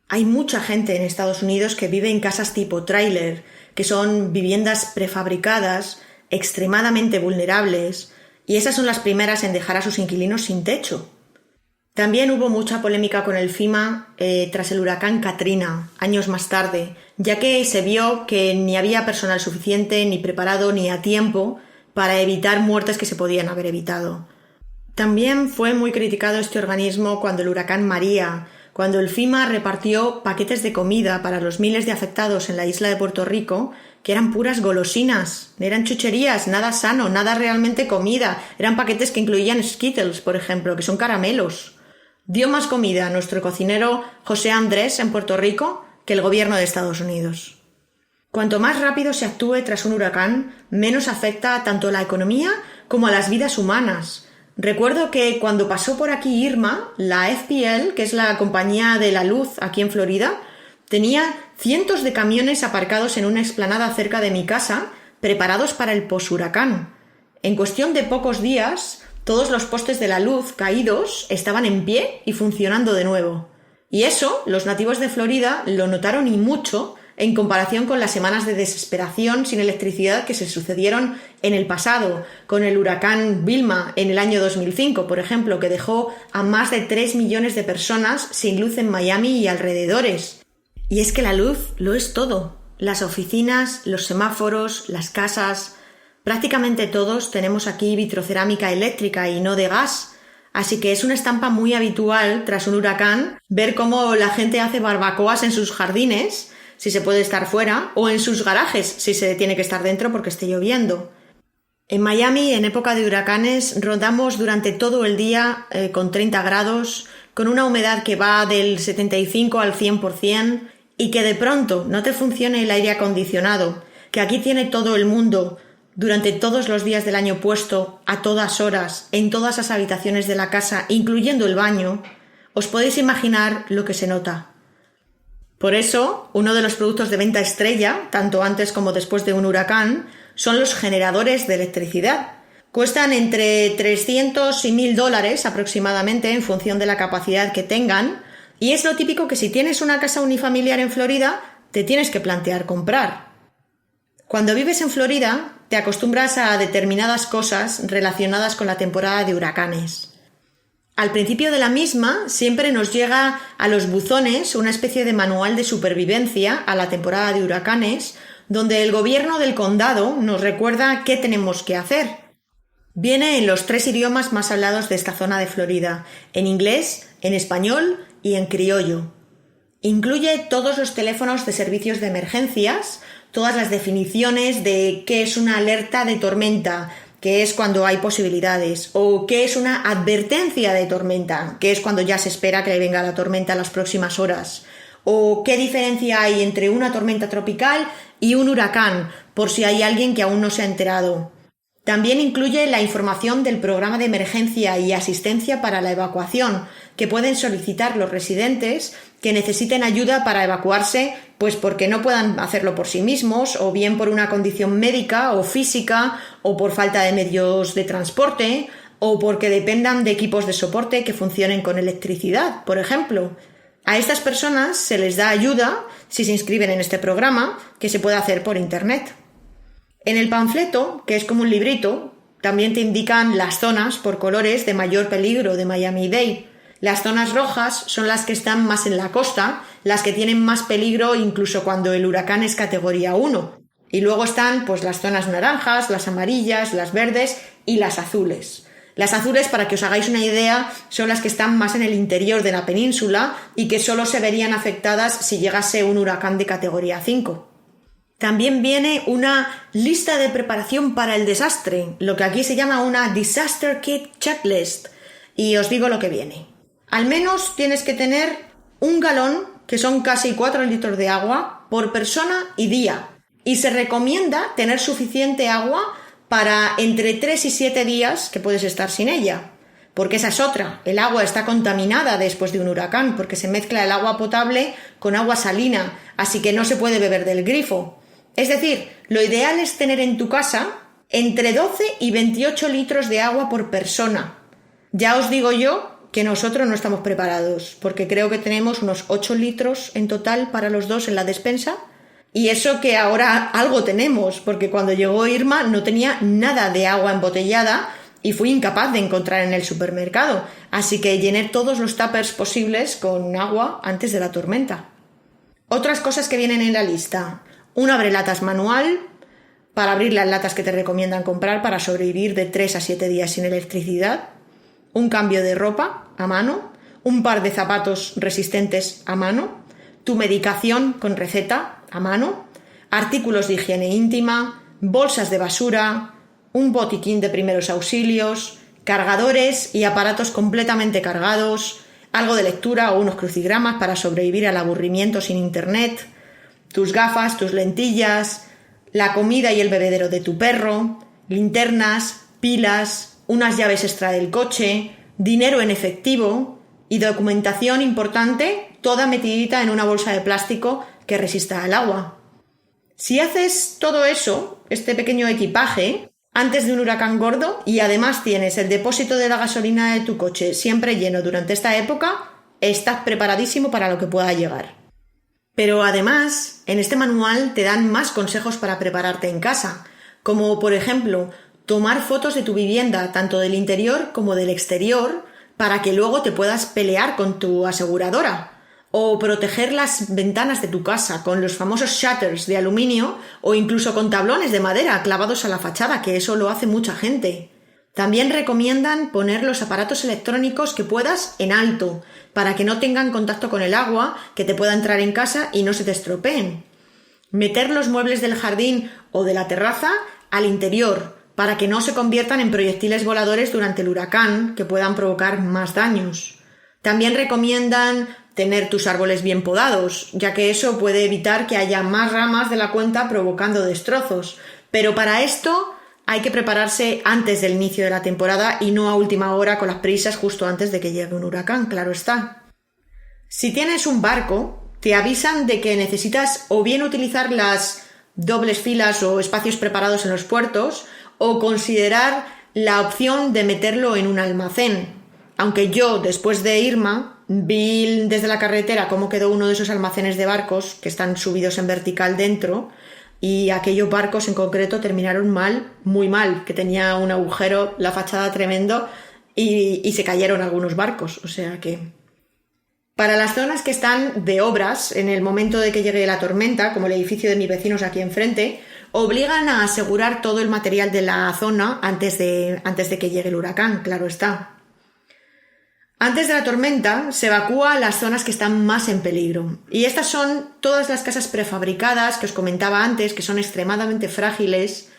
Hay mucha gente en Estados Unidos que vive en casas tipo tráiler, que son viviendas prefabricadas, extremadamente vulnerables, y esas son las primeras en dejar a sus inquilinos sin techo. También hubo mucha polémica con el FEMA tras el huracán Katrina, años más tarde, ya que se vio que ni había personal suficiente, ni preparado, ni a tiempo para evitar muertes que se podían haber evitado. También fue muy criticado este organismo cuando el huracán María, cuando el FEMA repartió paquetes de comida para los miles de afectados en la isla de Puerto Rico, que eran puras golosinas, eran chucherías, nada sano, nada realmente comida, eran paquetes que incluían Skittles, por ejemplo, que son caramelos. dio más comida a nuestro cocinero José Andrés en Puerto Rico que el gobierno de Estados Unidos. Cuanto más rápido se actúe tras un huracán, menos afecta tanto a la economía como a las vidas humanas. Recuerdo que cuando pasó por aquí Irma, la FPL, que es la compañía de la luz aquí en Florida, tenía cientos de camiones aparcados en una explanada cerca de mi casa, preparados para el poshuracán. En cuestión de pocos días, todos los postes de la luz caídos estaban en pie y funcionando de nuevo. Y eso, los nativos de Florida lo notaron y mucho en comparación con las semanas de desesperación sin electricidad que se sucedieron en el pasado, con el huracán Vilma en el año 2005, por ejemplo, que dejó a más de 3 millones de personas sin luz en Miami y alrededores. Y es que la luz lo es todo. Las oficinas, los semáforos, las casas. Prácticamente todos tenemos aquí vitrocerámica eléctrica y no de gas. Así que es una estampa muy habitual tras un huracán ver cómo la gente hace barbacoas en sus jardines, si se puede estar fuera, o en sus garajes, si se tiene que estar dentro porque esté lloviendo. En Miami, en época de huracanes, rondamos durante todo el día con 30 grados, con una humedad que va del 75 al 100%, y que de pronto no te funcione el aire acondicionado, que aquí tiene todo el mundo, durante todos los días del año puesto, a todas horas, en todas las habitaciones de la casa, incluyendo el baño, os podéis imaginar lo que se nota. Por eso, uno de los productos de venta estrella, tanto antes como después de un huracán, son los generadores de electricidad. Cuestan entre 300 y $1,000 aproximadamente en función de la capacidad que tengan, y es lo típico que si tienes una casa unifamiliar en Florida, te tienes que plantear comprar. Cuando vives en Florida, te acostumbras a determinadas cosas relacionadas con la temporada de huracanes. Al principio de la misma siempre nos llega a los buzones una especie de manual de supervivencia a la temporada de huracanes, donde el gobierno del condado nos recuerda qué tenemos que hacer. Viene en los 3 idiomas más hablados de esta zona de Florida, en inglés, en español y en criollo. Incluye todos los teléfonos de servicios de emergencias, todas las definiciones de qué es una alerta de tormenta, qué es cuando hay posibilidades, o qué es una advertencia de tormenta, que es cuando ya se espera que le venga la tormenta en las próximas horas, o qué diferencia hay entre una tormenta tropical y un huracán, por si hay alguien que aún no se ha enterado. También incluye la información del programa de emergencia y asistencia para la evacuación, que pueden solicitar los residentes que necesiten ayuda para evacuarse, pues porque no puedan hacerlo por sí mismos, o bien por una condición médica o física, o por falta de medios de transporte, o porque dependan de equipos de soporte que funcionen con electricidad, por ejemplo. A estas personas se les da ayuda si se inscriben en este programa, que se puede hacer por internet. En el panfleto, que es como un librito, también te indican las zonas por colores de mayor peligro de Miami-Dade. Las zonas rojas son las que están más en la costa, las que tienen más peligro incluso cuando el huracán es categoría 1. Y luego están pues las zonas naranjas, las amarillas, las verdes y las azules. Las azules, para que os hagáis una idea, son las que están más en el interior de la península y que solo se verían afectadas si llegase un huracán de categoría 5. También viene una lista de preparación para el desastre, lo que aquí se llama una Disaster Kit Checklist. Y os digo lo que viene. Al menos tienes que tener 1 galón, que son casi 4 litros de agua, por persona y día. Y se recomienda tener suficiente agua para entre 3 y 7 días que puedes estar sin ella. Porque esa es otra. El agua está contaminada después de un huracán, porque se mezcla el agua potable con agua salina, así que no se puede beber del grifo. Es decir, lo ideal es tener en tu casa entre 12 y 28 litros de agua por persona. Ya os digo yo que nosotros no estamos preparados, porque creo que tenemos unos 8 litros en total para los dos en la despensa, y eso que ahora algo tenemos, porque cuando llegó Irma no tenía nada de agua embotellada y fui incapaz de encontrar en el supermercado, así que llené todos los tuppers posibles con agua antes de la tormenta. Otras cosas que vienen en la lista: un abrelatas manual para abrir las latas que te recomiendan comprar para sobrevivir de 3 a 7 días sin electricidad, un cambio de ropa a mano, un par de zapatos resistentes a mano, tu medicación con receta a mano, artículos de higiene íntima, bolsas de basura, un botiquín de primeros auxilios, cargadores y aparatos completamente cargados, algo de lectura o unos crucigramas para sobrevivir al aburrimiento sin internet, tus gafas, tus lentillas, la comida y el bebedero de tu perro, linternas, pilas, unas llaves extra del coche, dinero en efectivo y documentación importante, toda metidita en una bolsa de plástico que resista al agua. Si haces todo eso, este pequeño equipaje, antes de un huracán gordo y además tienes el depósito de la gasolina de tu coche siempre lleno durante esta época, estás preparadísimo para lo que pueda llegar. Pero además, en este manual te dan más consejos para prepararte en casa, como por ejemplo, tomar fotos de tu vivienda, tanto del interior como del exterior, para que luego te puedas pelear con tu aseguradora, o proteger las ventanas de tu casa con los famosos shutters de aluminio o incluso con tablones de madera clavados a la fachada, que eso lo hace mucha gente. También recomiendan poner los aparatos electrónicos que puedas en alto, para que no tengan contacto con el agua, que te pueda entrar en casa y no se te estropeen. Meter los muebles del jardín o de la terraza al interior, para que no se conviertan en proyectiles voladores durante el huracán, que puedan provocar más daños. También recomiendan tener tus árboles bien podados, ya que eso puede evitar que haya más ramas de la cuenta provocando destrozos. Pero para esto hay que prepararse antes del inicio de la temporada y no a última hora con las prisas justo antes de que llegue un huracán, claro está. Si tienes un barco, te avisan de que necesitas o bien utilizar las dobles filas o espacios preparados en los puertos o considerar la opción de meterlo en un almacén. Aunque yo, después de Irma, vi desde la carretera cómo quedó uno de esos almacenes de barcos que están subidos en vertical dentro, y aquellos barcos en concreto terminaron mal, muy mal, que tenía un agujero, la fachada tremendo, y se cayeron algunos barcos. O sea que para las zonas que están de obras en el momento de que llegue la tormenta, como el edificio de mis vecinos aquí enfrente, obligan a asegurar todo el material de la zona antes de que llegue el huracán, claro está. Antes de la tormenta se evacúa las zonas que están más en peligro, y estas son todas las casas prefabricadas que os comentaba antes, que son extremadamente frágiles,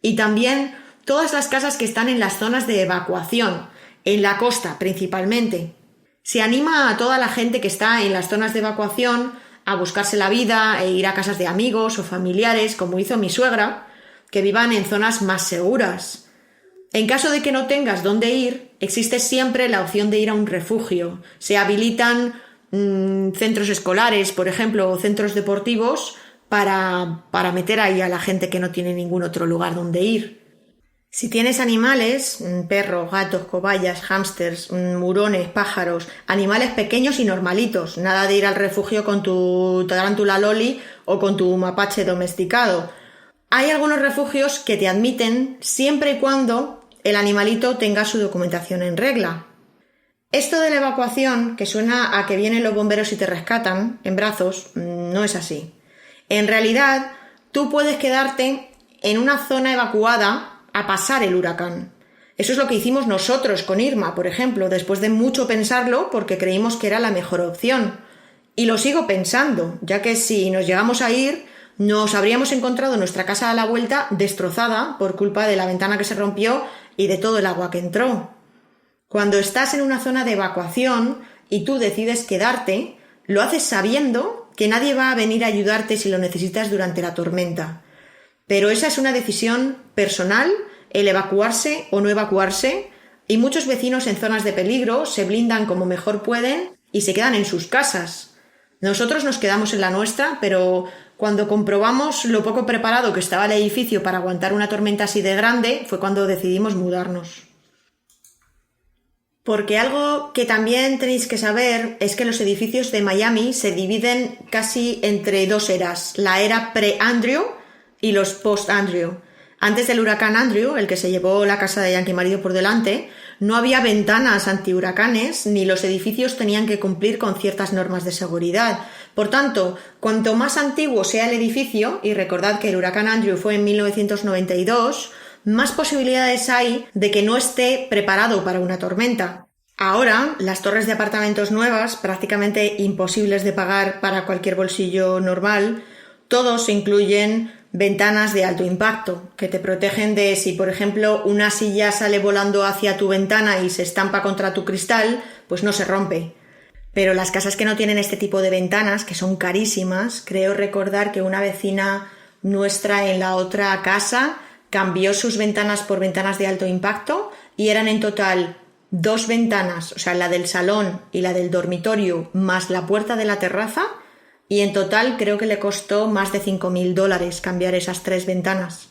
y también todas las casas que están en las zonas de evacuación, en la costa principalmente. Se anima a toda la gente que está en las zonas de evacuación a buscarse la vida e ir a casas de amigos o familiares, como hizo mi suegra, que vivan en zonas más seguras. En caso de que no tengas dónde ir, existe siempre la opción de ir a un refugio. Se habilitan centros escolares, por ejemplo, o centros deportivos para meter ahí a la gente que no tiene ningún otro lugar donde ir. Si tienes animales, perros, gatos, cobayas, hámsters, hurones, pájaros, animales pequeños y normalitos, nada de ir al refugio con tu tarántula loli o con tu mapache domesticado. Hay algunos refugios que te admiten siempre y cuando el animalito tenga su documentación en regla. Esto de la evacuación, que suena a que vienen los bomberos y te rescatan en brazos, no es así. En realidad, tú puedes quedarte en una zona evacuada a pasar el huracán. Eso es lo que hicimos nosotros con Irma, por ejemplo, después de mucho pensarlo porque creímos que era la mejor opción. Y lo sigo pensando, ya que si nos llegamos a ir, nos habríamos encontrado nuestra casa a la vuelta destrozada por culpa de la ventana que se rompió y de todo el agua que entró. Cuando estás en una zona de evacuación y tú decides quedarte, lo haces sabiendo que nadie va a venir a ayudarte si lo necesitas durante la tormenta. Pero esa es una decisión personal, el evacuarse o no evacuarse, y muchos vecinos en zonas de peligro se blindan como mejor pueden y se quedan en sus casas. Nosotros nos quedamos en la nuestra, pero cuando comprobamos lo poco preparado que estaba el edificio para aguantar una tormenta así de grande, fue cuando decidimos mudarnos. Porque algo que también tenéis que saber es que los edificios de Miami se dividen casi entre dos eras, la era pre-Andrew y los post-Andrew. Antes del huracán Andrew, el que se llevó la casa de Yankee marido por delante, no había ventanas antihuracanes ni los edificios tenían que cumplir con ciertas normas de seguridad. Por tanto, cuanto más antiguo sea el edificio, y recordad que el huracán Andrew fue en 1992, más posibilidades hay de que no esté preparado para una tormenta. Ahora, las torres de apartamentos nuevas, prácticamente imposibles de pagar para cualquier bolsillo normal, todos incluyen ventanas de alto impacto, que te protegen de si, por ejemplo, una silla sale volando hacia tu ventana y se estampa contra tu cristal, pues no se rompe. Pero las casas que no tienen este tipo de ventanas, que son carísimas, creo recordar que una vecina nuestra en la otra casa cambió sus ventanas por ventanas de alto impacto y eran en total 2 ventanas, o sea, la del salón y la del dormitorio, más la puerta de la terraza, y en total creo que le costó más de $5.000 cambiar esas 3 ventanas.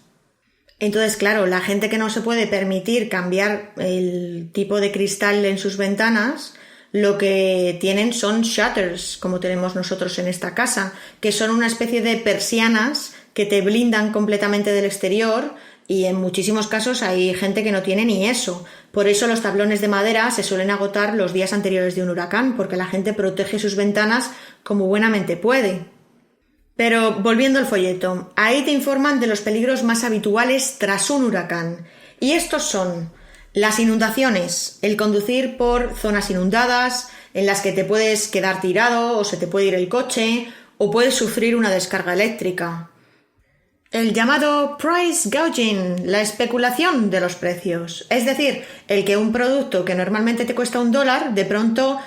Entonces, claro, la gente que no se puede permitir cambiar el tipo de cristal en sus ventanas, lo que tienen son shutters, como tenemos nosotros en esta casa, que son una especie de persianas que te blindan completamente del exterior, y en muchísimos casos hay gente que no tiene ni eso. Por eso los tablones de madera se suelen agotar los días anteriores de un huracán, porque la gente protege sus ventanas como buenamente puede. Pero volviendo al folleto, ahí te informan de los peligros más habituales tras un huracán. Y estos son las inundaciones, el conducir por zonas inundadas, en las que te puedes quedar tirado o se te puede ir el coche, o puedes sufrir una descarga eléctrica. El llamado price gouging, la especulación de los precios. Es decir, el que un producto que normalmente te cuesta $1, de pronto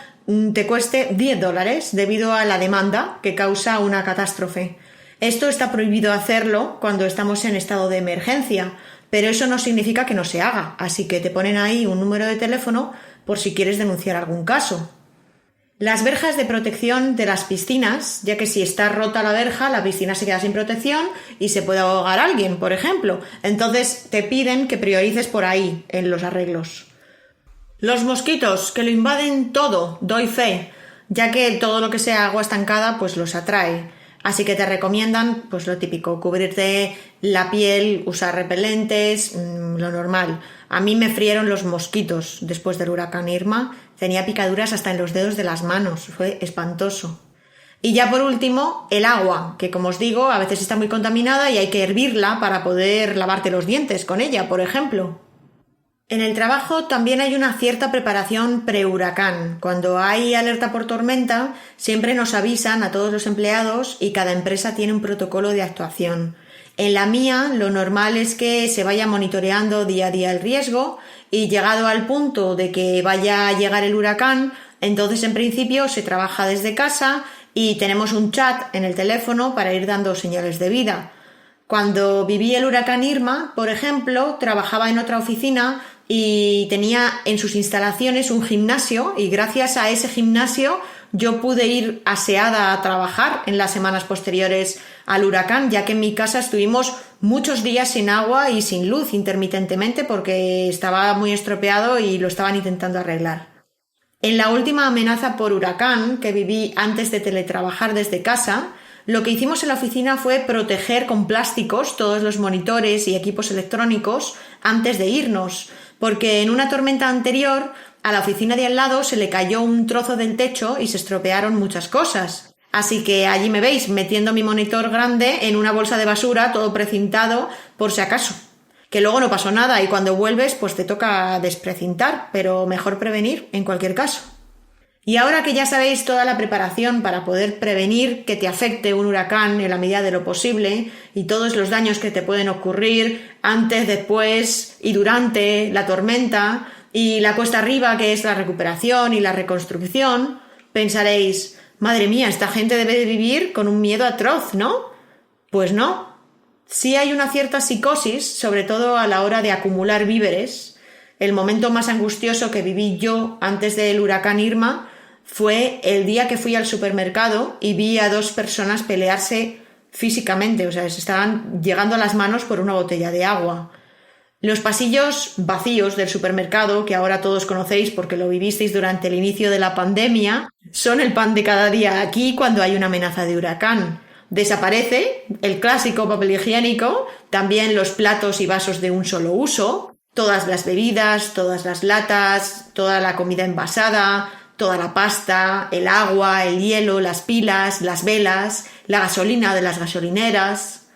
te cueste $10 debido a la demanda que causa una catástrofe. Esto está prohibido hacerlo cuando estamos en estado de emergencia, pero eso no significa que no se haga, así que te ponen ahí un número de teléfono por si quieres denunciar algún caso. Las verjas de protección de las piscinas, ya que si está rota la verja, la piscina se queda sin protección y se puede ahogar a alguien, por ejemplo. Entonces te piden que priorices por ahí en los arreglos. Los mosquitos, que lo invaden todo, doy fe, ya que todo lo que sea agua estancada pues los atrae. Así que te recomiendan pues lo típico, cubrirte la piel, usar repelentes, lo normal. A mí me frieron los mosquitos después del huracán Irma, tenía picaduras hasta en los dedos de las manos, fue espantoso. Y ya por último, el agua, que como os digo, a veces está muy contaminada y hay que hervirla para poder lavarte los dientes con ella, por ejemplo. En el trabajo también hay una cierta preparación pre-huracán. Cuando hay alerta por tormenta, siempre nos avisan a todos los empleados y cada empresa tiene un protocolo de actuación. En la mía, lo normal es que se vaya monitoreando día a día el riesgo y llegado al punto de que vaya a llegar el huracán, entonces en principio se trabaja desde casa y tenemos un chat en el teléfono para ir dando señales de vida. Cuando viví el huracán Irma, por ejemplo, trabajaba en otra oficina y tenía en sus instalaciones un gimnasio y gracias a ese gimnasio yo pude ir aseada a trabajar en las semanas posteriores al huracán, ya que en mi casa estuvimos muchos días sin agua y sin luz intermitentemente porque estaba muy estropeado y lo estaban intentando arreglar. En la última amenaza por huracán que viví antes de teletrabajar desde casa, lo que hicimos en la oficina fue proteger con plásticos todos los monitores y equipos electrónicos antes de irnos, porque en una tormenta anterior a la oficina de al lado se le cayó un trozo del techo y se estropearon muchas cosas. Así que allí me veis metiendo mi monitor grande en una bolsa de basura, todo precintado por si acaso. Que luego no pasó nada y cuando vuelves pues te toca desprecintar, pero mejor prevenir en cualquier caso. Y ahora que ya sabéis toda la preparación para poder prevenir que te afecte un huracán en la medida de lo posible y todos los daños que te pueden ocurrir antes, después y durante la tormenta y la cuesta arriba que es la recuperación y la reconstrucción, pensaréis, madre mía, esta gente debe de vivir con un miedo atroz, ¿no? Pues no. Sí hay una cierta psicosis, sobre todo a la hora de acumular víveres. El momento más angustioso que viví yo antes del huracán Irma fue el día que fui al supermercado y vi a 2 personas pelearse físicamente, o sea, se estaban llegando a las manos por una botella de agua. Los pasillos vacíos del supermercado, que ahora todos conocéis porque lo vivisteis durante el inicio de la pandemia, son el pan de cada día aquí cuando hay una amenaza de huracán. Desaparece el clásico papel higiénico, también los platos y vasos de un solo uso, todas las bebidas, todas las latas, toda la comida envasada, toda la pasta, el agua, el hielo, las pilas, las velas, la gasolina de las gasolineras.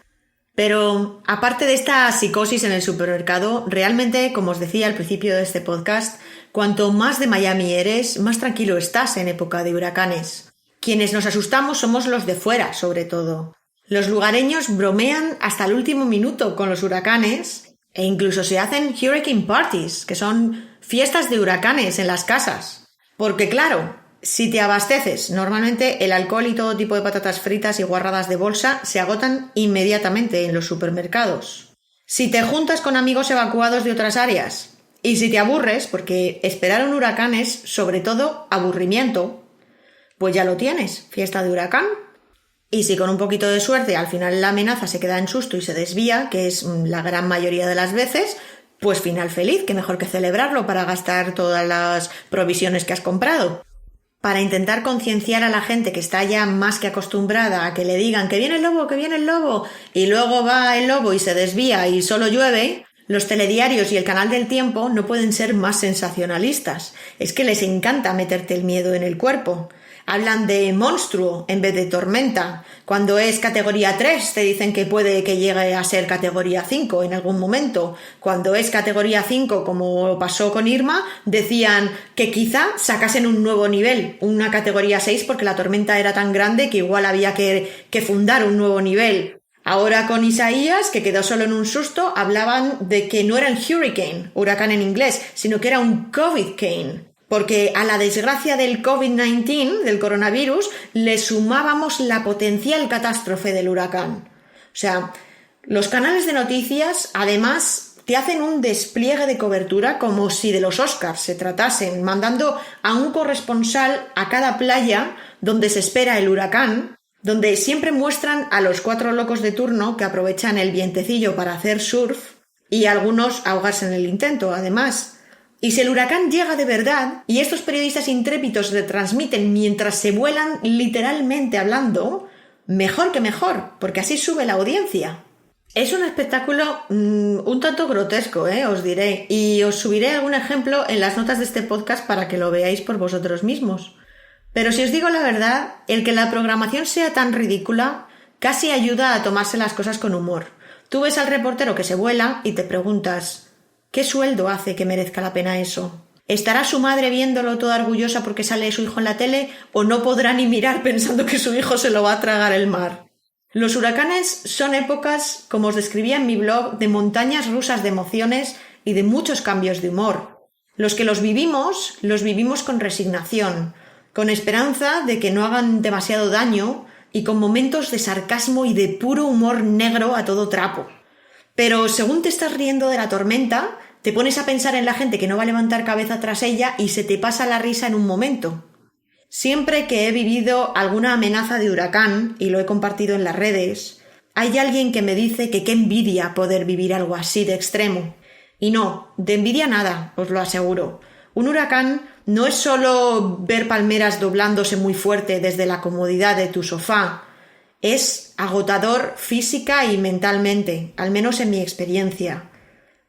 Pero aparte de esta psicosis en el supermercado, realmente, como os decía al principio de este podcast, cuanto más de Miami eres, más tranquilo estás en época de huracanes. Quienes nos asustamos somos los de fuera, sobre todo. Los lugareños bromean hasta el último minuto con los huracanes e incluso se hacen hurricane parties, que son fiestas de huracanes en las casas. Porque claro, Si te abasteces, normalmente el alcohol y todo tipo de patatas fritas y guarradas de bolsa se agotan inmediatamente en los supermercados. Si te juntas con amigos evacuados de otras áreas, y si te aburres, porque esperar un huracán es sobre todo aburrimiento, pues ya lo tienes, fiesta de huracán. Y si con un poquito de suerte al final la amenaza se queda en susto y se desvía, que es la gran mayoría de las veces, pues final feliz, que mejor que celebrarlo para gastar todas las provisiones que has comprado. Para intentar concienciar a la gente que está ya más que acostumbrada a que le digan que viene el lobo, y luego va el lobo y se desvía y solo llueve, los telediarios y el canal del Tiempo no pueden ser más sensacionalistas. Es que les encanta meterte el miedo en el cuerpo. Hablan de monstruo en vez de tormenta. Cuando es categoría 3 te dicen que puede que llegue a ser categoría 5 en algún momento. Cuando es categoría 5, como pasó con Irma, decían que quizá sacasen un nuevo nivel, una categoría 6, porque la tormenta era tan grande que igual había que fundar un nuevo nivel. Ahora con Isaías, que quedó solo en un susto, hablaban de que no era un hurricane, huracán en inglés, sino que era un COVID-cane. Porque a la desgracia del COVID-19, del coronavirus, le sumábamos la potencial catástrofe del huracán. O sea, los canales de noticias, además, te hacen un despliegue de cobertura como si de los Oscars se tratasen, mandando a un corresponsal a cada playa donde se espera el huracán, donde siempre muestran a los 4 locos de turno que aprovechan el vientecillo para hacer surf y algunos ahogarse en el intento, además. Y si el huracán llega de verdad y estos periodistas intrépidos retransmiten mientras se vuelan literalmente hablando, mejor que mejor, porque así sube la audiencia. Es un espectáculo un tanto grotesco, os diré, y os subiré algún ejemplo en las notas de este podcast para que lo veáis por vosotros mismos. Pero si os digo la verdad, el que la programación sea tan ridícula casi ayuda a tomarse las cosas con humor. Tú ves al reportero que se vuela y te preguntas, ¿qué sueldo hace que merezca la pena eso? ¿Estará su madre viéndolo toda orgullosa porque sale su hijo en la tele o no podrá ni mirar pensando que su hijo se lo va a tragar el mar? Los huracanes son épocas, como os describía en mi blog, de montañas rusas de emociones y de muchos cambios de humor. Los que los vivimos con resignación, con esperanza de que no hagan demasiado daño y con momentos de sarcasmo y de puro humor negro a todo trapo. Pero según te estás riendo de la tormenta, te pones a pensar en la gente que no va a levantar cabeza tras ella y se te pasa la risa en un momento. Siempre que he vivido alguna amenaza de huracán, y lo he compartido en las redes, hay alguien que me dice que qué envidia poder vivir algo así de extremo. Y no, de envidia nada, os lo aseguro. Un huracán no es solo ver palmeras doblándose muy fuerte desde la comodidad de tu sofá. Es agotador física y mentalmente, al menos en mi experiencia.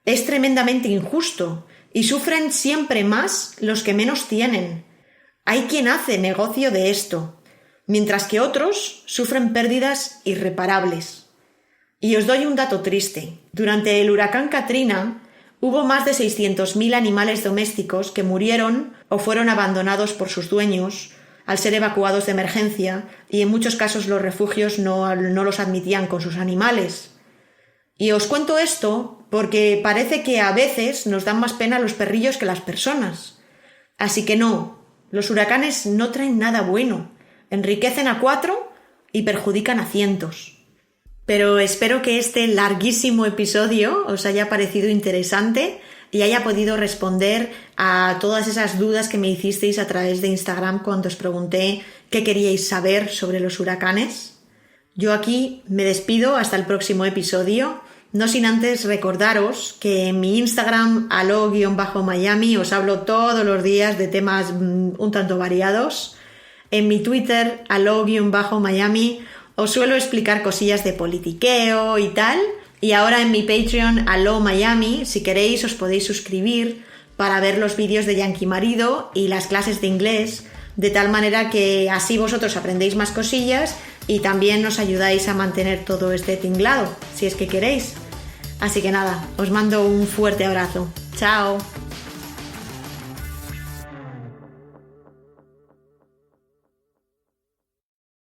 Es tremendamente injusto y sufren siempre más los que menos tienen. Hay quien hace negocio de esto, mientras que otros sufren pérdidas irreparables. Y os doy un dato triste. Durante el huracán Katrina hubo más de 600.000 animales domésticos que murieron o fueron abandonados por sus dueños al ser evacuados de emergencia, y en muchos casos los refugios no los admitían con sus animales. Y os cuento esto porque parece que a veces nos dan más pena los perrillos que las personas. Así que no, los huracanes no traen nada bueno, enriquecen a 4 y perjudican a cientos. Pero espero que este larguísimo episodio os haya parecido interesante y haya podido responder a todas esas dudas que me hicisteis a través de Instagram cuando os pregunté qué queríais saber sobre los huracanes. Yo aquí me despido hasta el próximo episodio, no sin antes recordaros que en mi Instagram alo_Miami os hablo todos los días de temas un tanto variados. En mi Twitter alo_Miami os suelo explicar cosillas de politiqueo y tal. Y ahora en mi Patreon, Alo Miami, si queréis os podéis suscribir para ver los vídeos de Yankee Marido y las clases de inglés, de tal manera que así vosotros aprendéis más cosillas y también nos ayudáis a mantener todo este tinglado, si es que queréis. Así que nada, os mando un fuerte abrazo. ¡Chao!